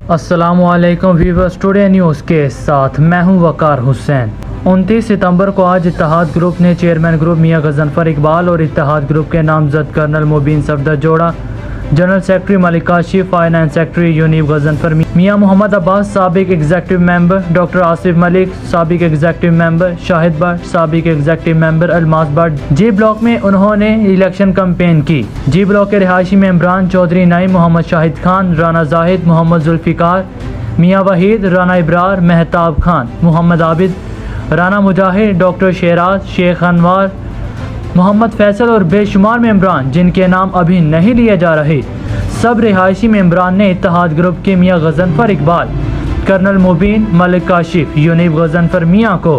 अस्सलामुअलैकुम viewers, today news के साथ मैं हूं वकार हुसैन। 29 सितंबर को आज इत्तेहाद ग्रुप ने चेयरमैन ग्रुप मियां गजनफर इकबाल और इत्तेहाद ग्रुप के नामजद कर्नल मुबीन सफदर जोड़ा, general secretary Malik Kashif, finance secretary यूनिब गजनफर, मियां मोहम्मद अब्बास साबिक executive member, doctor Asif Malik साबिक एग्जीक्यूटिव मेंबर, शाहिद भट्ट साबिक executive member, Almas Bhatt G block में उन्होंने इलेक्शन कैंपेन की। जी ब्लॉक के रिहायशी मेंबरान चौधरी नईम, मोहम्मद शाहिद खान, राना जाहिद, मोहम्मद जुल्फिकार, मियां वहीद, राना इब्रार, महताब खान, मोहम्मद आबिद, राना मुजाहिद, डॉक्टर शेराज, शेख अनवार, मोहम्मद फैसल और बेशुमार मेंबरान जिनके नाम अभी नहीं लिए जा रहे, सब रिहायशी मेंबरान ने इत्तेहाद ग्रुप के मियां गजनफर इकबाल, कर्नल मुबीन, मलिक काशिफ, यूनिब गजनफर मियां को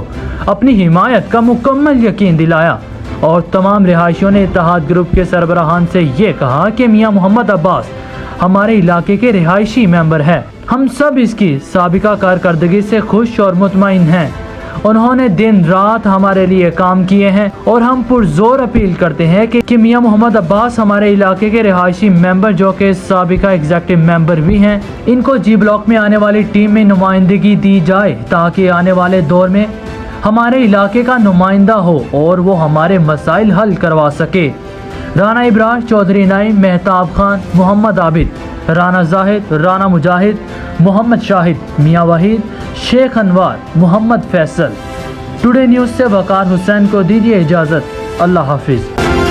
अपनी हिमायत का मुकम्मल यकीन दिलाया और तमाम रिहायशियों ने इत्तेहाद ग्रुप के सरबराहान से ये कहा कि मियां मोहम्मद अब्बास हमारे इलाके के रिहायशी मेंबर है। हम सब इसकी साबिका कारकर्दगी से खुश और मुतमईन हैं। उन्होंने दिन रात हमारे लिए काम किए हैं और हम पुरजोर अपील करते हैं कि मियां मोहम्मद अब्बास हमारे इलाके के रिहायशी मेंबर जो कि साबिका एग्जीक्यूटिव मेंबर भी हैं, इनको जी ब्लॉक में आने वाली टीम में नुमाइंदगी दी जाए ताकि आने वाले दौर में हमारे इलाके का नुमाइंदा हो और वो हमारे मसाइल हल करवा सके। राना इब्रार, चौधरी नईम, महताब खान, मोहम्मद आबिद, राना जाहिद, राना मुजाहिद, मोहम्मद शाहिद, मियां वहीद, शेख अनवार, मोहम्मद फैसल। टुडे न्यूज़ से वकार हुसैन को दीजिए इजाज़त। अल्लाह हाफिज़।